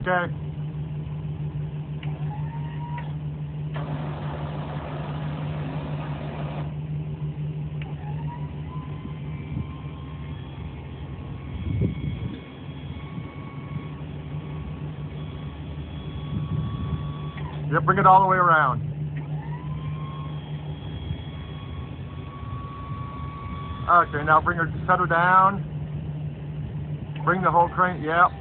Okay. Yep, bring it all the way around. Okay, now set her down. Bring the whole crane, yep.